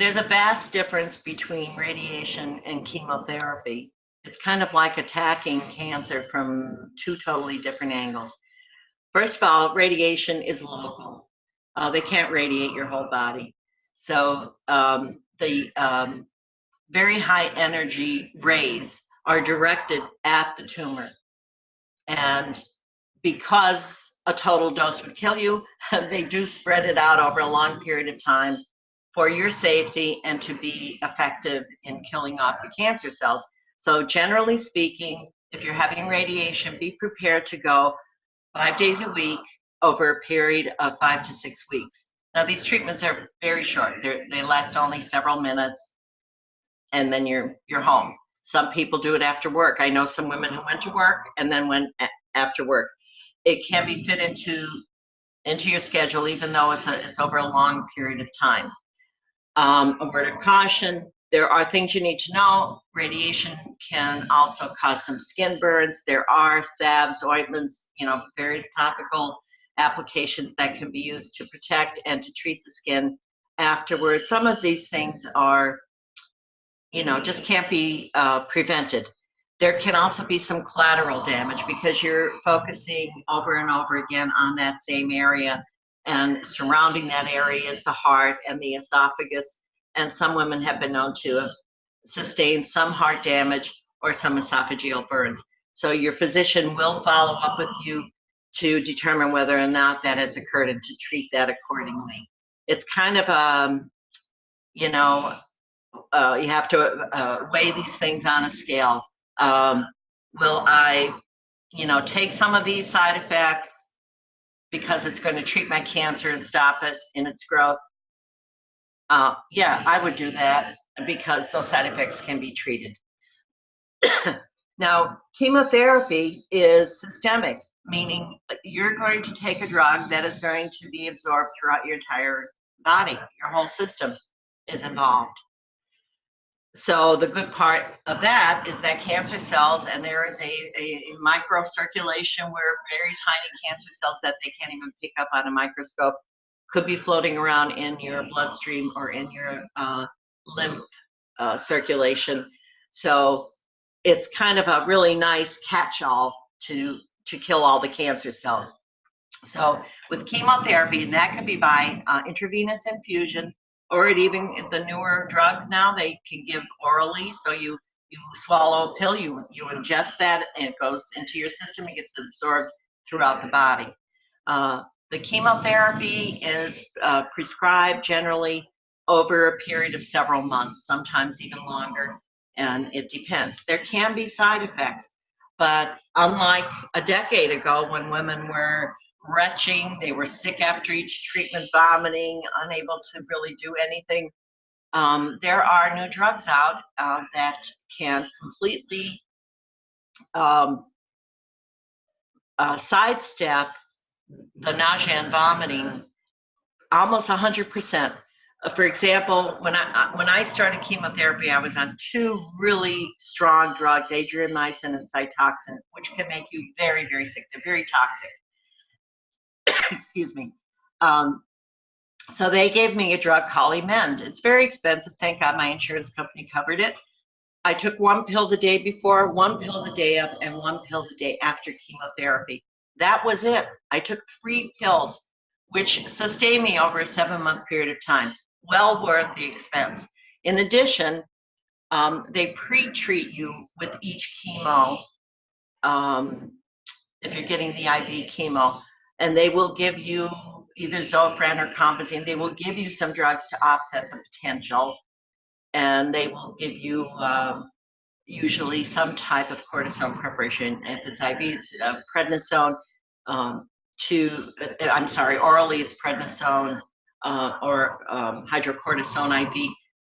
There's a vast difference between radiation and chemotherapy. It's kind of like attacking cancer from two totally different angles. First of all, radiation is local. They can't radiate your whole body. So the very high energy rays are directed at the tumor. And because a total dose would kill you, they do spread it out over a long period of time for your safety and to be effective in killing off the cancer cells. So generally speaking, if you're having radiation, be prepared to go 5 days a week over a period of 5 to 6 weeks. Now, these treatments are very short. They last only several minutes, and then you're home. Some people do it after work. I know some women who went to work and then went after work. It can be fit into your schedule, even though it's over a long period of time. A word of caution, there are things you need to know. Radiation can also cause some skin burns. There are salves, ointments, various topical applications that can be used to protect and to treat the skin afterwards. Some of these things are, just can't be prevented. There can also be some collateral damage because you're focusing over and over again on that same area, and surrounding that area is the heart and the esophagus. And some women have been known to have sustained some heart damage or some esophageal burns. So your physician will follow up with you to determine whether or not that has occurred and to treat that accordingly. It's kind of, you have to weigh these things on a scale. Will I, take some of these side effects because it's going to treat my cancer and stop it in its growth? Yeah, I would do that because those side effects can be treated. Now, chemotherapy is systemic, meaning you're going to take a drug that is going to be absorbed throughout your entire body. Your whole system is involved. So the good part of that is that cancer cells, and there is a microcirculation where very tiny cancer cells that they can't even pick up on a microscope could be floating around in your bloodstream or in your lymph circulation. So it's kind of a really nice catch-all to kill all the cancer cells. So with chemotherapy, and that could be by intravenous infusion, or even the newer drugs now, they can give orally. So you swallow a pill, you ingest that, and it goes into your system and gets absorbed throughout the body. The chemotherapy is prescribed generally over a period of several months, sometimes even longer, and it depends. There can be side effects, but unlike a decade ago when women were retching, they were sick after each treatment, vomiting, unable to really do anything, there are new drugs out that can completely sidestep the nausea and vomiting almost 100%. For example, when I started chemotherapy, I was on 2 really strong drugs, adriamycin and Cytoxan, which can make you very, very sick. They're very toxic. Excuse me. So they gave me a drug called Emend. It's very expensive. Thank God my insurance company covered it. I took 1 pill the day before, 1 pill the day of, and 1 pill the day after chemotherapy. That was it. I took 3 pills, which sustained me over a 7-month period of time. Well worth the expense. In addition, they pre-treat you with each chemo, if you're getting the IV chemo, and they will give you either Zofran or Compazine. They will give you some drugs to offset the potential, and they will give you usually some type of cortisone preparation. If it's IV, it's prednisone. Orally it's prednisone or hydrocortisone IV,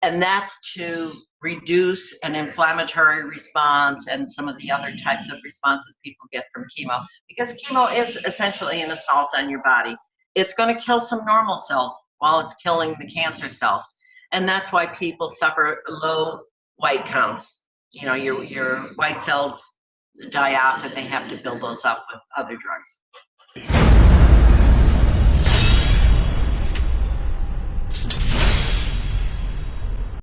and that's to reduce an inflammatory response and some of the other types of responses people get from chemo, because chemo is essentially an assault on your body. It's going to kill some normal cells while it's killing the cancer cells, and that's why people suffer low white counts. Your white cells die off, and they have to build those up with other drugs.